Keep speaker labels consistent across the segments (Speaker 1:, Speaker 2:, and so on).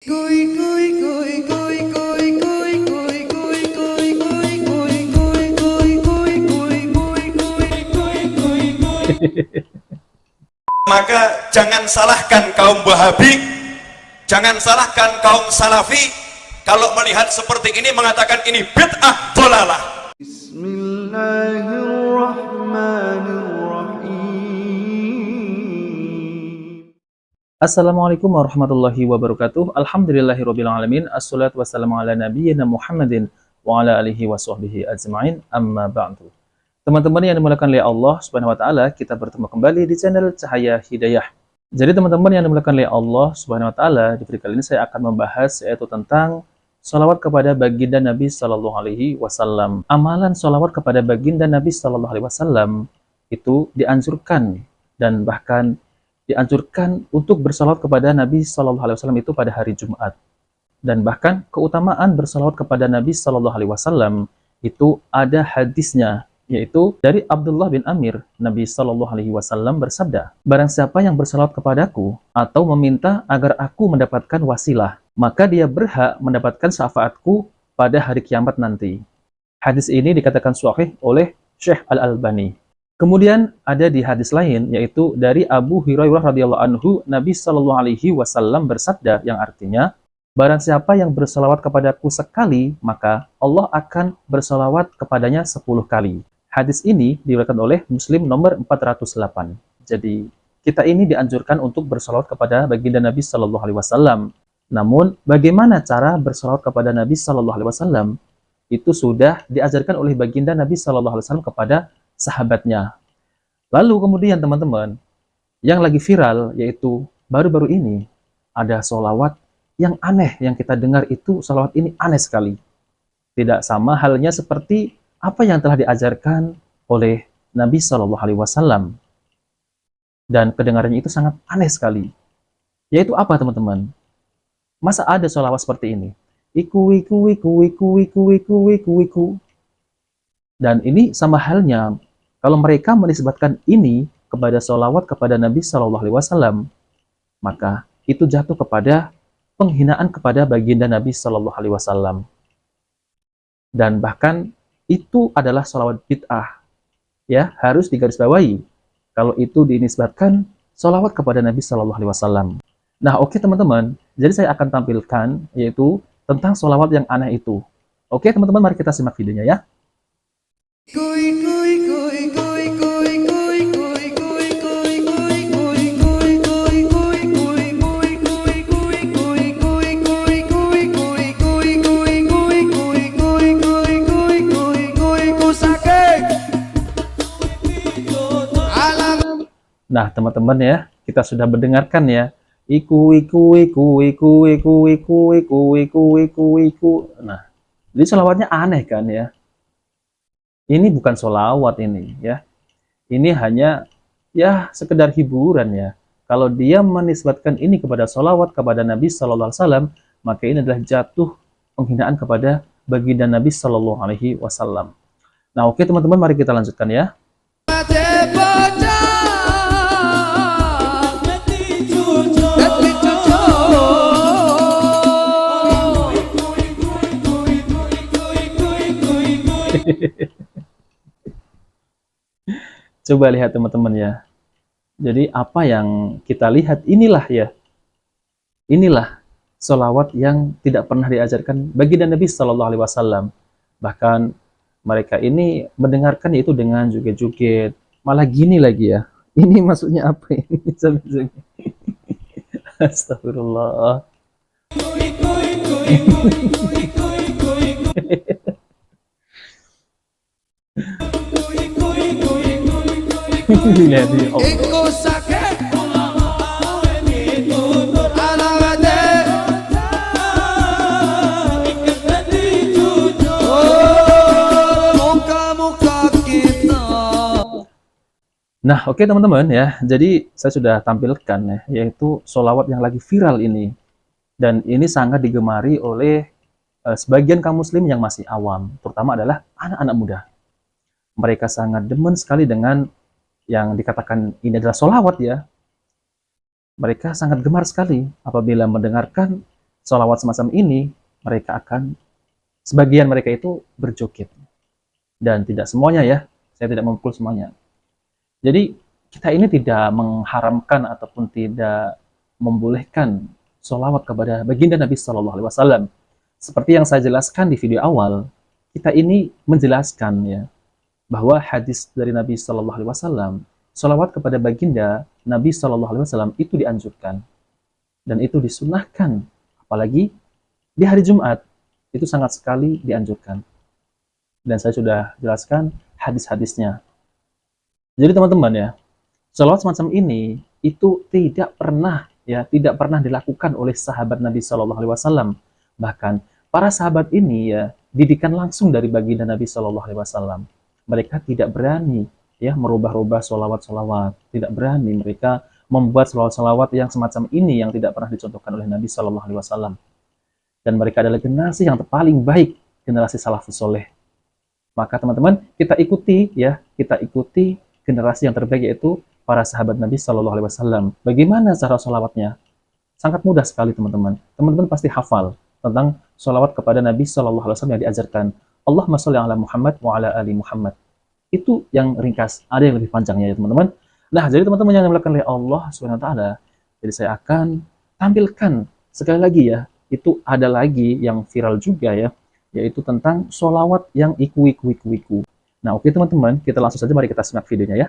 Speaker 1: Maka jangan salahkan kaum Wahabi, jangan salahkan kaum Salafi kalau melihat seperti ini mengatakan ini bid'ah dhalalah.
Speaker 2: Bismillahirrahmanirrahim. Assalamualaikum warahmatullahi wabarakatuh. Alhamdulillahirabbil alamin. Assalatu wassalamu ala nabiyyina Muhammadin wa ala alihi washabbihi ajmain. Amma ba'du. Teman-teman yang dimuliakan oleh Allah Subhanahu wa taala, kita bertemu kembali di channel Cahaya Hidayah. Jadi teman-teman yang dimuliakan oleh Allah Subhanahu wa taala, di video kali ini saya akan membahas yaitu tentang sholawat kepada baginda Nabi Sallallahu Alaihi Wasallam. Amalan sholawat kepada baginda Nabi Sallallahu Alaihi Wasallam itu dianjurkan dan bahkan dianjurkan untuk bersalawat kepada Nabi Sallallahu Alaihi Wasallam itu pada hari Jumat. Dan bahkan keutamaan bersalawat kepada Nabi Sallallahu Alaihi Wasallam itu ada hadisnya, yaitu dari Abdullah bin Amir. Nabi Sallallahu Alaihi Wasallam bersabda, barang siapa yang bersalawat kepadaku atau meminta agar aku mendapatkan wasilah, maka dia berhak mendapatkan syafaatku pada hari kiamat nanti. Hadis ini dikatakan sahih oleh Syekh Al-Albani. Kemudian ada di hadis lain, yaitu dari Abu Hurairah radhiyallahu anhu, Nabi Sallallahu Alaihi Wasallam bersabda, yang artinya, barang siapa yang bersalawat kepadaku sekali, maka Allah akan bersalawat kepadanya 10 kali. Hadis ini diriwayatkan oleh Muslim nomor 408. Jadi, kita ini dianjurkan untuk bersalawat kepada baginda Nabi Sallallahu Alaihi Wasallam. Namun, bagaimana cara bersalawat kepada Nabi Sallallahu Alaihi Wasallam? Itu sudah diajarkan oleh baginda Nabi Sallallahu Alaihi Wasallam kepada sahabatnya. Lalu kemudian teman-teman, yang lagi viral, yaitu baru-baru ini, ada sholawat yang aneh yang kita dengar itu, sholawat ini aneh sekali. Tidak sama halnya seperti apa yang telah diajarkan oleh Nabi Shallallahu Alaihi Wasallam, dan kedengarannya itu sangat aneh sekali. Yaitu apa teman-teman? Masa ada sholawat seperti ini? Iku iku iku iku iku iku iku iku. Dan ini sama halnya kalau mereka menisbatkan ini kepada sholawat kepada Nabi Shallallahu Alaihi Wasallam, maka itu jatuh kepada penghinaan kepada baginda Nabi Shallallahu Alaihi Wasallam. Dan bahkan itu adalah sholawat bid'ah, ya, harus digarisbawahi kalau itu dinisbatkan sholawat kepada Nabi Shallallahu Alaihi Wasallam. Nah, oke teman-teman, jadi saya akan tampilkan yaitu tentang sholawat yang aneh itu. Oke teman-teman, mari kita simak videonya ya. Nah, teman-teman ya, kita sudah mendengarkan ya. Iku iku iku iku iku iku iku iku iku iku. Nah, jadi sholawatnya aneh kan ya. Ini bukan sholawat ini ya. Ini hanya ya sekedar hiburan ya. Kalau dia menisbatkan ini kepada sholawat kepada Nabi Sallallahu Alaihi Wasallam, maka ini adalah jatuh penghinaan kepada baginda Nabi Sallallahu Alaihi Wasallam. Nah, oke teman-teman, mari kita lanjutkan ya. Coba lihat teman-teman ya. Jadi apa yang kita lihat inilah ya. Inilah sholawat yang tidak pernah diajarkan baginda Nabi Sallallahu Alaihi Wasallam. Bahkan mereka ini mendengarkan itu dengan joget-joget. Malah gini lagi ya. Ini maksudnya apa ini? Astagfirullah. Nah, oke teman-teman ya. Jadi saya sudah tampilkan ya, yaitu sholawat yang lagi viral ini. Dan ini sangat digemari oleh sebagian kaum muslim yang masih awam, terutama adalah anak-anak muda. Mereka sangat demen sekali dengan yang dikatakan ini adalah sholawat ya. Mereka sangat gemar sekali apabila mendengarkan sholawat semacam ini, mereka akan, sebagian mereka itu berjoget. Dan tidak semuanya ya, saya tidak memukul semuanya. Jadi kita ini tidak mengharamkan ataupun tidak membolehkan sholawat kepada baginda Nabi Shallallahu Alaihi Wasallam. Seperti yang saya jelaskan di video awal, kita ini menjelaskan ya bahwa hadis dari Nabi Shallallahu Alaihi Wasallam, sholawat kepada baginda Nabi Shallallahu Alaihi Wasallam itu dianjurkan dan itu disunahkan, apalagi di hari Jumat itu sangat sekali dianjurkan. Dan saya sudah jelaskan hadis-hadisnya. Jadi teman-teman ya, sholawat semacam ini itu tidak pernah dilakukan oleh sahabat Nabi Shallallahu Alaihi Wasallam. Bahkan para sahabat ini ya didikan langsung dari baginda Nabi Shallallahu Alaihi Wasallam. Mereka tidak berani ya merubah-rubah sholawat-sholawat, tidak berani mereka membuat sholawat-sholawat yang semacam ini yang tidak pernah dicontohkan oleh Nabi Shallallahu Alaihi Wasallam. Dan mereka adalah generasi yang paling baik, generasi salafus soleh. Maka teman-teman kita ikuti generasi yang terbaik, yaitu para sahabat Nabi Shallallahu Alaihi Wasallam. Bagaimana cara sholawatnya? Sangat mudah sekali teman-teman. Teman-teman pasti hafal tentang sholawat kepada Nabi Shallallahu Alaihi Wasallam yang diajarkan. Allahumma sholli ala Muhammad wa ala ali Muhammad. Itu yang ringkas. Ada yang lebih panjangnya ya teman-teman. Nah, jadi teman-teman yang dimuliakan oleh Allah Subhanahu Wa Taala, jadi saya akan tampilkan sekali lagi ya. Itu ada lagi yang viral juga ya, yaitu tentang sholawat yang iku. Nah, oke teman-teman, kita langsung saja mari kita simak videonya ya.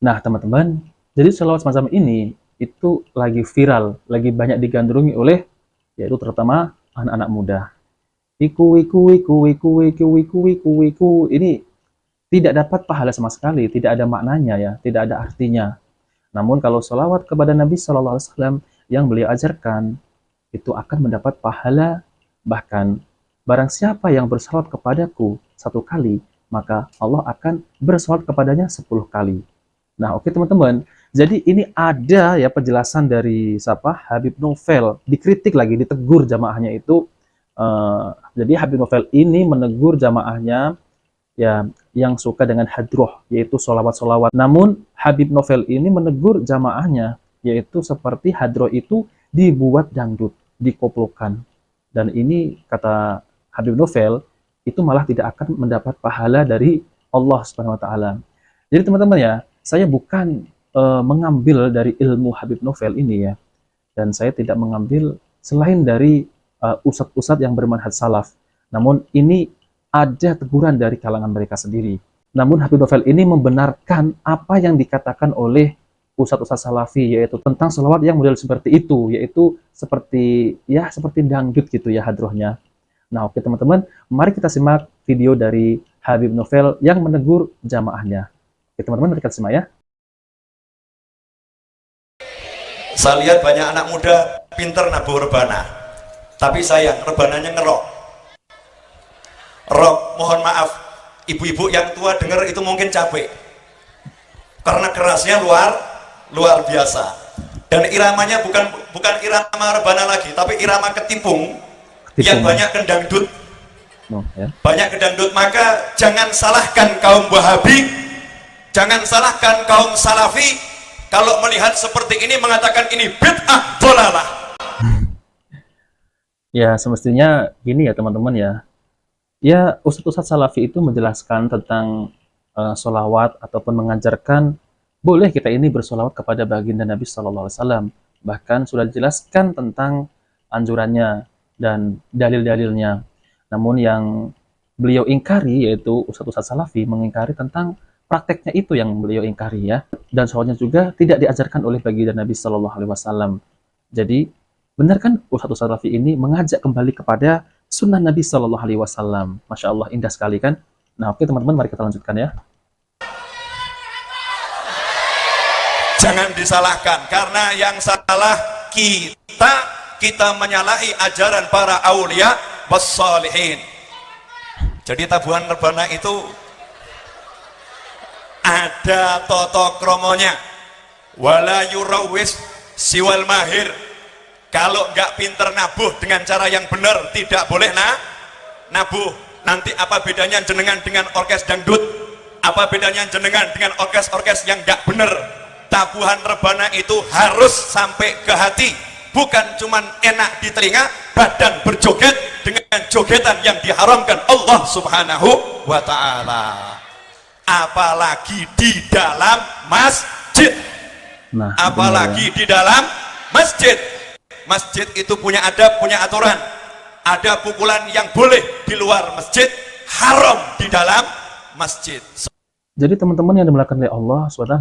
Speaker 2: Nah, teman-teman, jadi sholawat semacam ini itu lagi viral, lagi banyak digandrungi oleh yaitu terutama anak-anak muda. Iku. Ini tidak dapat pahala sama sekali, tidak ada maknanya ya, tidak ada artinya. Namun kalau sholawat kepada Nabi Shallallahu Alaihi Wasallam yang beliau ajarkan itu akan mendapat pahala. Bahkan barang siapa yang bersalawat kepadaku 1 kali, maka Allah akan bersalawat kepadanya 10 kali. Nah, oke teman-teman. Jadi ini ada ya penjelasan dari siapa? Habib Novel. Dikritik lagi, ditegur jamaahnya itu. Jadi Habib Novel ini menegur jamaahnya ya yang suka dengan hadroh, yaitu sholawat-sholawat. Namun Habib Novel ini menegur jamaahnya, yaitu seperti hadroh itu dibuat dangdut, dikoplokan. Dan ini kata Habib Novel itu malah tidak akan mendapat pahala dari Allah Subhanahu Wa Taala. Jadi teman-teman ya, saya bukan mengambil dari ilmu Habib Novel ini ya, dan saya tidak mengambil selain dari ustadz-ustadz yang bermanhaj salaf. Namun ini ada teguran dari kalangan mereka sendiri. Namun Habib Novel ini membenarkan apa yang dikatakan oleh ustadz-ustadz salafi, yaitu tentang sholawat yang model seperti itu, yaitu seperti dangdut gitu ya hadrohnya. Nah, oke teman-teman, mari kita simak video dari Habib Novel yang menegur jamaahnya. Oke teman-teman, mari kita simak ya.
Speaker 1: Saya lihat banyak anak muda pinter nabuh rebana, tapi sayang rebananya ngerok. Mohon maaf, ibu-ibu yang tua dengar itu mungkin capek, karena kerasnya luar biasa. Dan iramanya bukan irama rebana lagi, tapi irama ketipung. Yang banyak kendangdut. Banyak kedangdut. Maka jangan salahkan kaum Wahabi, jangan salahkan kaum Salafi kalau melihat seperti ini mengatakan ini bid'ah dhalalah.
Speaker 2: Ya semestinya gini ya teman-teman ya. Ya ustadz-ustadz Salafi itu menjelaskan tentang sholawat ataupun mengajarkan boleh kita ini bersolawat kepada baginda Nabi Shallallahu Alaihi Wasallam. Bahkan sudah dijelaskan tentang anjurannya dan dalil-dalilnya. Namun yang beliau ingkari, yaitu ustadz-ustadz Salafi mengingkari tentang prakteknya itu yang beliau ingkari ya. Dan soalnya juga tidak diajarkan oleh baginda Nabi Shallallahu Alaihi Wasallam. Jadi benar kan ustadz-ustadz Salafi ini mengajak kembali kepada sunnah Nabi Shallallahu Alaihi Wasallam. Masya Allah, indah sekali kan. Nah oke teman-teman, mari kita lanjutkan ya.
Speaker 1: Jangan disalahkan, karena yang salah kita menyalahi ajaran para aulia wassalihin. Jadi tabungan rebana itu ada toto kromonya. Wala yurawis siwal mahir. Kalau nggak pinter nabuh dengan cara yang benar, tidak boleh nabuh. Nanti apa bedanya jenengan dengan orkes dangdut? Apa bedanya jenengan dengan orkes-orkes yang nggak benar? Tabuhan rebana itu harus sampai ke hati, bukan cuman enak di telinga, badan berjoget dengan jogetan yang diharamkan Allah Subhanahu wa Ta'ala. Apalagi di dalam masjid.
Speaker 2: Nah,
Speaker 1: apalagi di dalam masjid. Masjid itu punya adab, punya aturan. Ada pukulan yang boleh di luar masjid, haram di dalam masjid.
Speaker 2: Jadi teman-teman yang dimulakan oleh Allah SWT,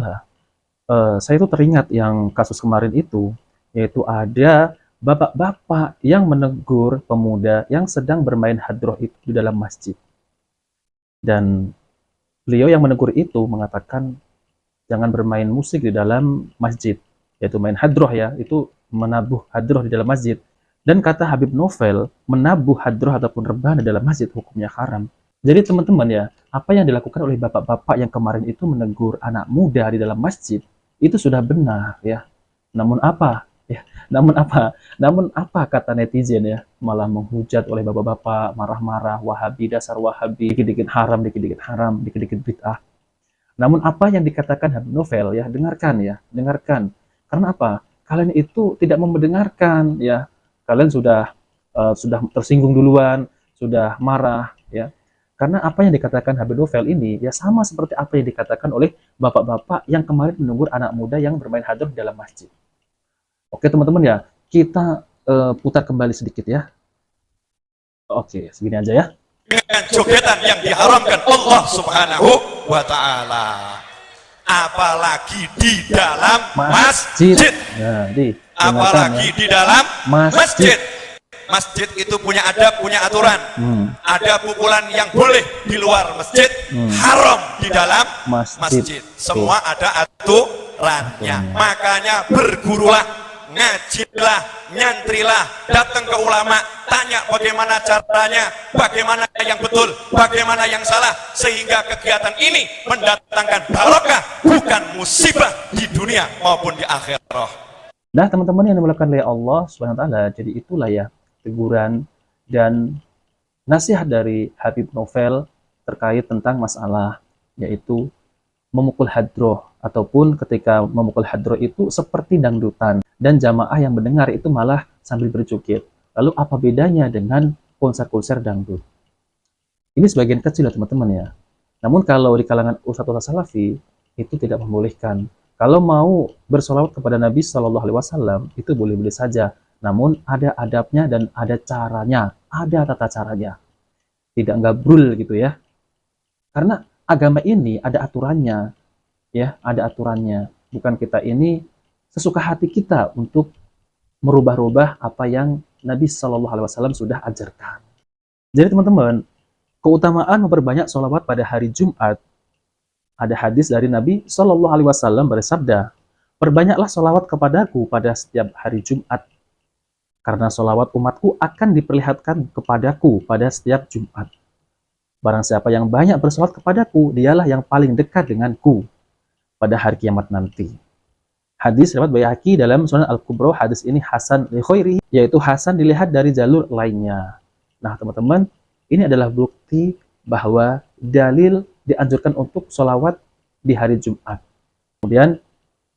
Speaker 2: saya itu teringat yang kasus kemarin itu, yaitu ada bapak-bapak yang menegur pemuda yang sedang bermain hadroh itu di dalam masjid. Dan beliau yang menegur itu mengatakan jangan bermain musik di dalam masjid, yaitu main hadroh ya, itu menabuh hadroh di dalam masjid. Dan kata Habib Novel, menabuh hadroh ataupun rebana di dalam masjid hukumnya haram. Jadi teman-teman ya, apa yang dilakukan oleh bapak-bapak yang kemarin itu menegur anak muda di dalam masjid, itu sudah benar ya. Namun apa? Ya, namun apa kata netizen ya, malah menghujat oleh bapak-bapak, marah-marah, Wahabi, dasar Wahabi, dikit-dikit haram, dikit-dikit bid'ah. Namun apa yang dikatakan Habib Novel ya, dengarkan. Karena apa? Kalian itu tidak mau mendengarkan ya. Kalian sudah tersinggung duluan, sudah marah ya. Karena apa yang dikatakan Habib Novel ini ya sama seperti apa yang dikatakan oleh bapak-bapak yang kemarin menunggu anak muda yang bermain hadroh di dalam masjid. Oke teman-teman ya, kita putar kembali sedikit ya. Oke, segini aja ya.
Speaker 1: Dengan jogetan yang diharamkan Allah Subhanahu wa Ta'ala. Apalagi di dalam masjid.
Speaker 2: Nah,
Speaker 1: apalagi di dalam masjid. Masjid itu punya adab, punya aturan. Ada pukulan yang boleh di luar masjid, haram di dalam masjid. Semua ada aturannya. Makanya bergurulah, ngajilah, nyantrilah, datang ke ulama, tanya bagaimana caranya, bagaimana yang betul, bagaimana yang salah, sehingga kegiatan ini mendatangkan barokah, bukan musibah di dunia maupun di akhirah.
Speaker 2: Nah teman-teman yang dimulakan oleh Allah SWT, jadi itulah ya teguran dan nasihat dari Habib Novel terkait tentang masalah yaitu memukul hadroh, ataupun ketika memukul hadroh itu seperti dangdutan dan jamaah yang mendengar itu malah sambil berjoget. Lalu apa bedanya dengan konser-konser dangdut? Ini sebagian kecil ya teman-teman ya. Namun kalau di kalangan ustadz salafi itu tidak membolehkan. Kalau mau bersolawat kepada Nabi SAW itu boleh-boleh saja. Namun ada adabnya dan ada caranya, ada tata caranya. Tidak gabrul gitu ya. Karena agama ini ada aturannya, ya, ada aturannya. Bukan kita ini sesuka hati kita untuk merubah-rubah apa yang Nabi SAW sudah ajarkan. Jadi teman-teman, keutamaan memperbanyak sholawat pada hari Jumat. Ada hadis dari Nabi SAW bersabda, perbanyaklah sholawat kepadaku pada setiap hari Jumat. Karena sholawat umatku akan diperlihatkan kepadaku pada setiap Jumat. Barang siapa yang banyak bersolawat kepadaku, dialah yang paling dekat denganku pada hari kiamat nanti. Hadis riwayat Baihaqi dalam Sunan Al-Kubra, hadis ini hasan li khairihi, yaitu hasan dilihat dari jalur lainnya. Nah, teman-teman, ini adalah bukti bahwa dalil dianjurkan untuk sholawat di hari Jumat. Kemudian,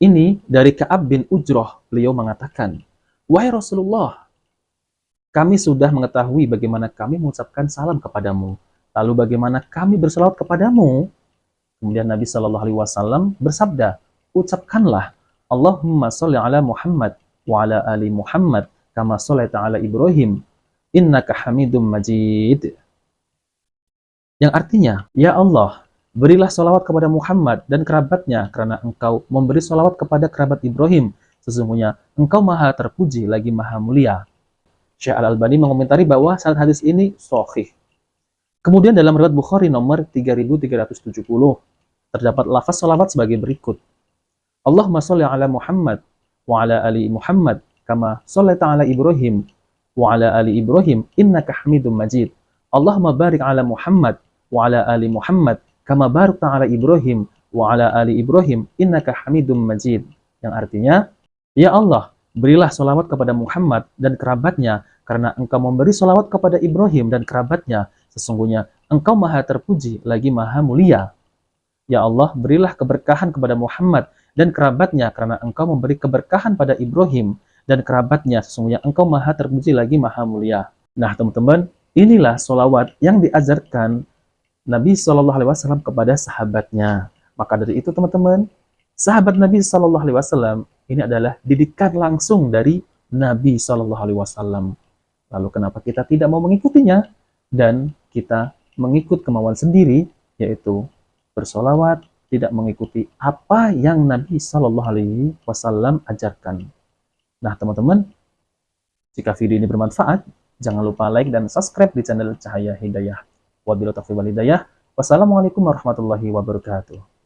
Speaker 2: ini dari Ka'ab bin Ujroh, beliau mengatakan, wahai Rasulullah, kami sudah mengetahui bagaimana kami mengucapkan salam kepadamu. Lalu bagaimana kami bersalawat kepadamu? Kemudian Nabi SAW bersabda, ucapkanlah, Allahumma sholli ala Muhammad wa ala ali Muhammad kama shollaita ala Ibrahim innaka Hamidum Majid. Yang artinya, ya Allah, berilah sholawat kepada Muhammad dan kerabatnya karena engkau memberi sholawat kepada kerabat Ibrahim. Sesungguhnya engkau maha terpuji lagi maha mulia. Syekh Al-Albani mengomentari bahwa sanad hadis ini sahih. Kemudian dalam riwayat Bukhari nomor 3370 terdapat lafaz sholawat sebagai berikut. Allahumma sholli ala Muhammad wa ala ali Muhammad kama shollaita ala Ibrahim wa ala ali Ibrahim innaka Hamidum Majid. Allahumma barik ala Muhammad wa ala ali Muhammad kama barakta ala Ibrahim wa ala ali Ibrahim innaka Hamidum Majid. Yang artinya, ya Allah, berilah sholawat kepada Muhammad dan kerabatnya karena engkau memberi sholawat kepada Ibrahim dan kerabatnya. Sesungguhnya engkau maha terpuji lagi maha mulia. Ya Allah, berilah keberkahan kepada Muhammad dan kerabatnya karena engkau memberi keberkahan pada Ibrahim dan kerabatnya. Sesungguhnya engkau maha terpuji lagi maha mulia. Nah teman-teman, inilah sholawat yang diajarkan Nabi SAW kepada sahabatnya. Maka dari itu teman-teman, sahabat Nabi SAW ini adalah didikan langsung dari Nabi SAW. Lalu kenapa kita tidak mau mengikutinya dan kita mengikut kemauan sendiri, yaitu bersolawat, tidak mengikuti apa yang Nabi SAW ajarkan. Nah teman-teman, jika video ini bermanfaat, jangan lupa like dan subscribe di channel Cahaya Hidayah. Wabillahi taufiq wal hidayah. Wassalamualaikum warahmatullahi wabarakatuh.